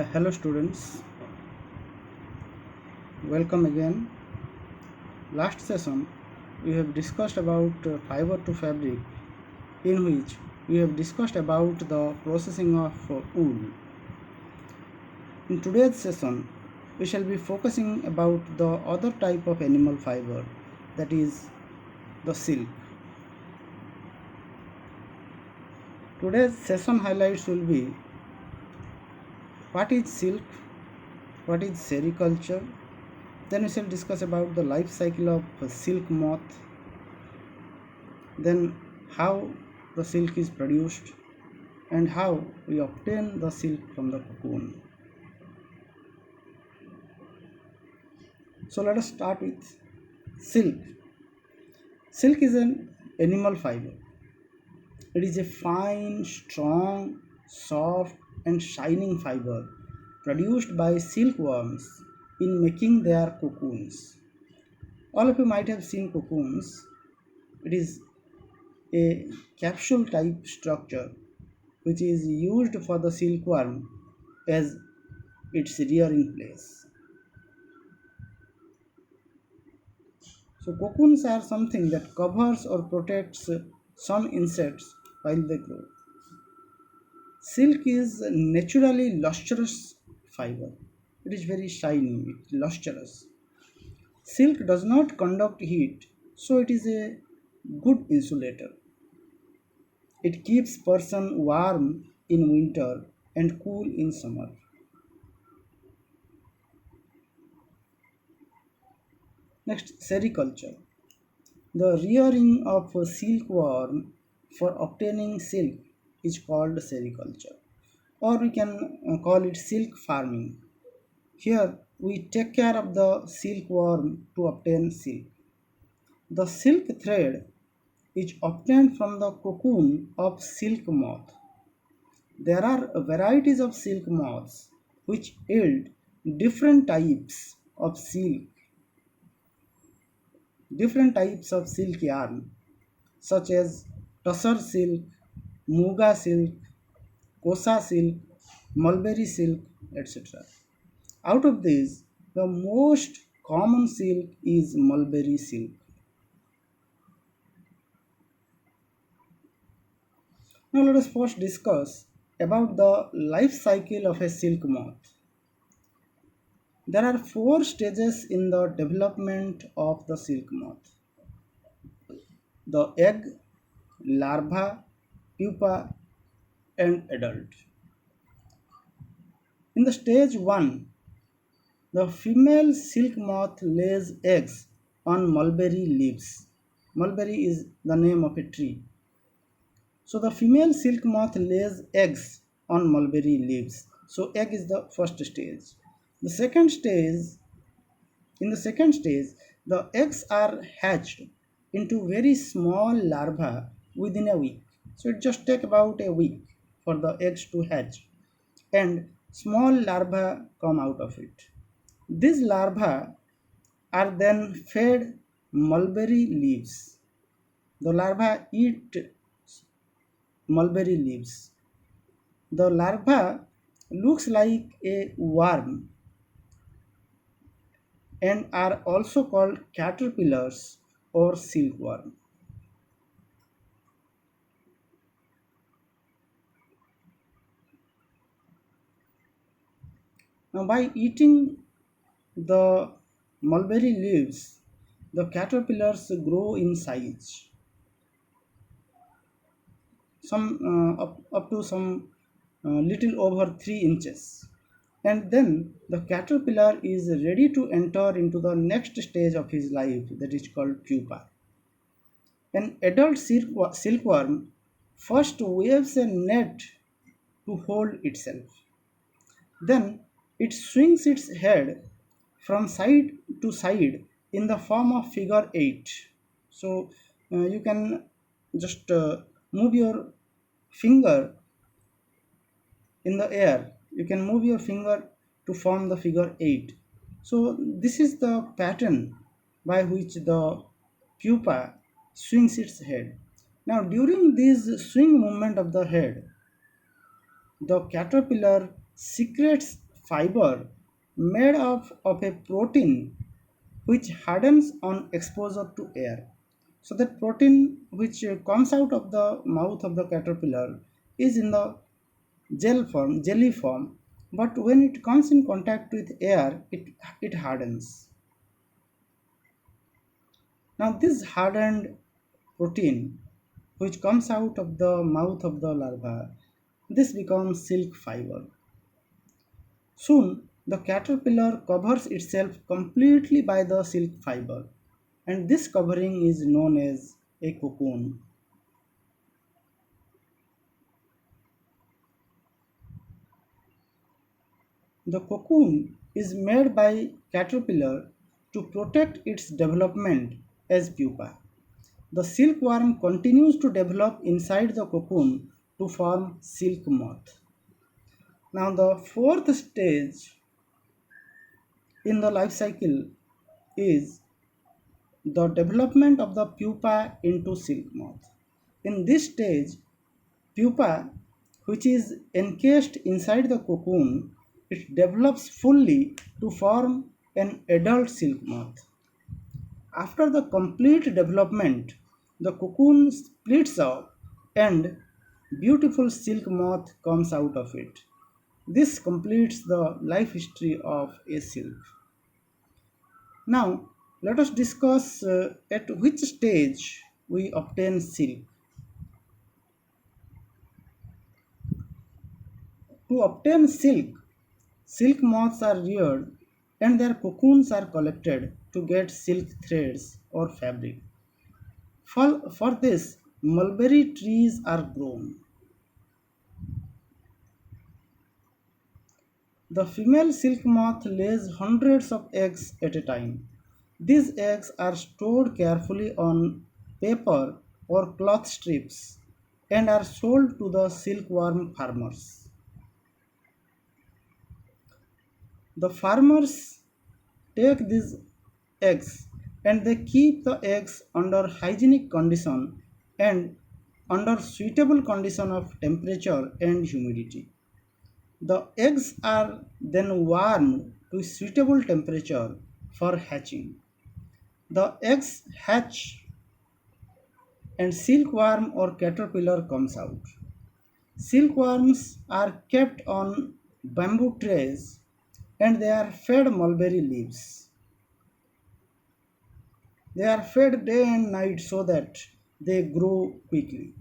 Hello students, welcome again. Last session we have discussed about fiber to fabric, in which we have discussed about the processing of wool. In today's session we shall be focusing about the other type of animal fiber, that is the silk. Today's session highlights will be what is silk, what is sericulture. Then we shall discuss about the life cycle of silk moth, then how the silk is produced and how we obtain the silk from the cocoon. So let us start with silk. Silk is an animal fiber. It is a fine, strong, soft and shining fiber produced by silkworms in making their cocoons. All of you might have seen cocoons. It is a capsule type structure which is used for the silkworm as its rearing place. So cocoons are something that covers or protects some insects while they grow. Silk is a naturally lustrous fiber. It is very shiny, it's lustrous. Silk does not conduct heat, so it is a good insulator. It keeps person warm in winter and cool in summer. Next, sericulture. The rearing of a silkworm for obtaining silk is called sericulture, or we can call it silk farming. Here we take care of the silkworm to obtain silk. The silk thread is obtained from the cocoon of silk moth. There are varieties of silk moths which yield of silk, different types of silk yarn, such as tussar silk, muga silk, kosa silk, mulberry silk, etc. Out of these, the most common silk is mulberry silk. Now let us first discuss about the life cycle of a silk moth. There are four stages in the development of the silk moth: the egg, larva, pupa, and adult. In the stage 1, the female silk moth lays eggs on mulberry leaves. Mulberry is the name of a tree. So the female silk moth lays eggs on mulberry leaves. So egg is the first stage. The second stage, in the second stage, the eggs are hatched into very small larvae within a week. So it just takes about a week for the eggs to hatch and small larvae come out of it. These larvae are then fed mulberry leaves. The larvae eat mulberry leaves. The larva looks like a worm and are also called caterpillars or silkworm. Now, by eating the mulberry leaves, the caterpillars grow in size, up to some little over 3 inches. And then the caterpillar is ready to enter into the next stage of his life, that is called pupa. An adult silkworm first waves a net to hold itself. Then it swings its head from side to side in the form of figure 8. So you can just move your finger in the air. You can move your finger to form the figure 8. So this is the pattern by which the pupa swings its head. Now during this swing movement of the head, the caterpillar secretes fiber made of a protein which hardens on exposure to air. So that protein which comes out of the mouth of the caterpillar is in the jelly form, but when it comes in contact with air, it hardens. Now this hardened protein which comes out of the mouth of the larva, this becomes silk fiber. Soon the caterpillar covers itself completely by the silk fiber, and this covering is known as a cocoon. The cocoon is made by caterpillar to protect its development as pupa. The silkworm continues to develop inside the cocoon to form silk moth. Now the fourth stage in the life cycle is the development of the pupa into silk moth. In this stage, pupa, which is encased inside the cocoon, it develops fully to form an adult silk moth. After the complete development, the cocoon splits up and beautiful silk moth comes out of it. This completes the life history of a silk. Now, let us discuss at which stage we obtain silk. To obtain silk, silk moths are reared and their cocoons are collected to get silk threads or fabric. For this, mulberry trees are grown. The female silk moth lays hundreds of eggs at a time. These eggs are stored carefully on paper or cloth strips and are sold to the silkworm farmers. The farmers take these eggs and they keep the eggs under hygienic condition and under suitable condition of temperature and humidity. The eggs are then warmed to suitable temperature for hatching. The eggs hatch and silkworm or caterpillar comes out. Silkworms are kept on bamboo trays and they are fed mulberry leaves. They are fed day and night so that they grow quickly.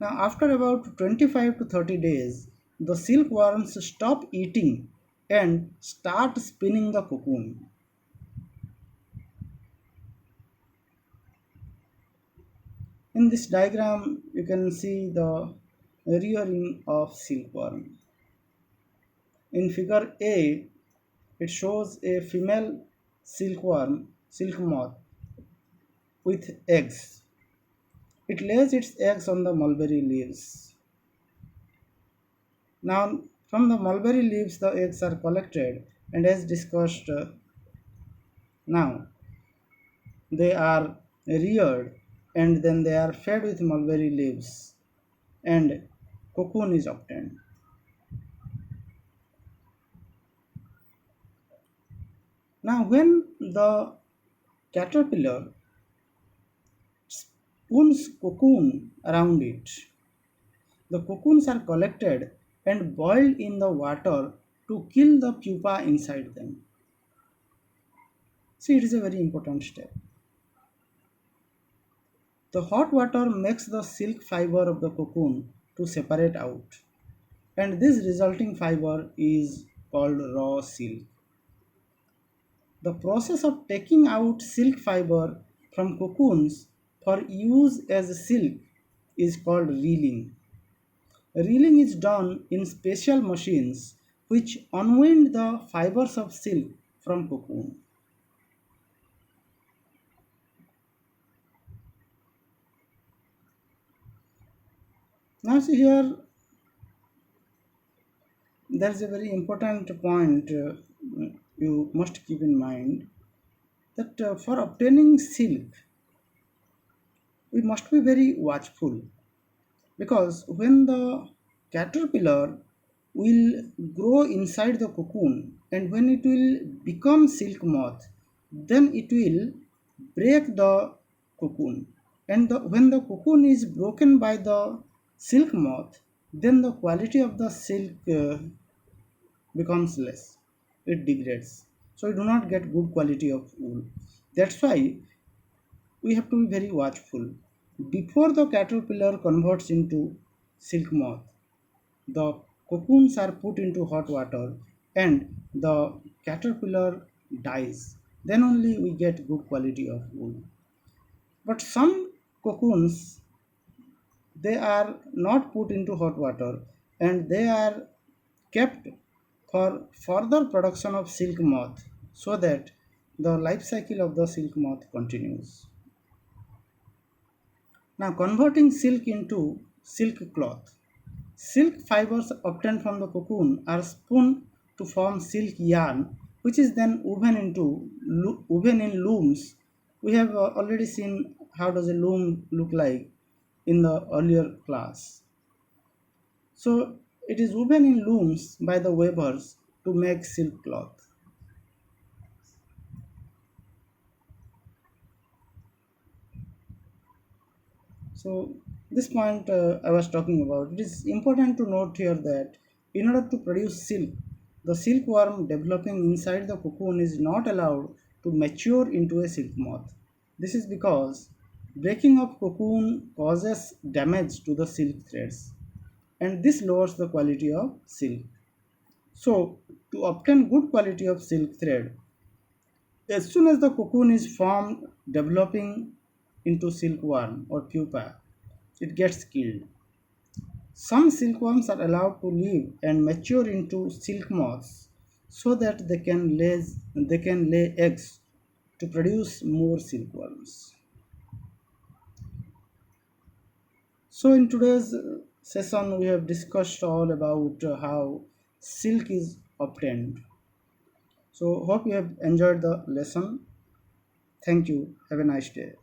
Now, after about 25 to 30 days, the silkworms stop eating and start spinning the cocoon. In this diagram, you can see the rearing of silkworm. In figure A, it shows a female silkworm, silk moth, with eggs. It lays its eggs on the mulberry leaves. Now, from the mulberry leaves, the eggs are collected, and as discussed now, they are reared and then they are fed with mulberry leaves, and cocoon is obtained. Now, when the caterpillar spins cocoon around it, the cocoons are collected and boiled in the water to kill the pupa inside them. See, it is a very important step. The hot water makes the silk fiber of the cocoon to separate out, and this resulting fiber is called raw silk. The process of taking out silk fiber from cocoons for use as silk is called reeling. Reeling is done in special machines which unwind the fibers of silk from cocoon. Now see here, there is a very important point you must keep in mind that for obtaining silk, we must be very watchful because when the caterpillar will grow inside the cocoon, and when it will become silk moth, then it will break the cocoon, and when the cocoon is broken by the silk moth, then the quality of the silk becomes less, it degrades, so you do not get good quality of wool. That's why we have to be very watchful. Before the caterpillar converts into silk moth, the cocoons are put into hot water and the caterpillar dies. Then only we get good quality of wool. But some cocoons, they are not put into hot water and they are kept for further production of silk moth, so that the life cycle of the silk moth continues. Now, converting silk into silk cloth. Silk fibers obtained from the cocoon are spun to form silk yarn, which is then woven in looms. We have already seen how does a loom look like in the earlier class. So it is woven in looms by the weavers to make silk cloth. So this point I was talking about. It is important to note here that in order to produce silk, the silkworm developing inside the cocoon is not allowed to mature into a silk moth. This is because breaking of cocoon causes damage to the silk threads, and this lowers the quality of silk. So to obtain good quality of silk thread, as soon as the cocoon is formed, developing into silkworm or pupa, it gets killed. Some silkworms are allowed to live and mature into silk moths so that they can lay eggs to produce more silkworms. So in today's session we have discussed all about how silk is obtained. So hope you have enjoyed the lesson. Thank you. Have a nice day.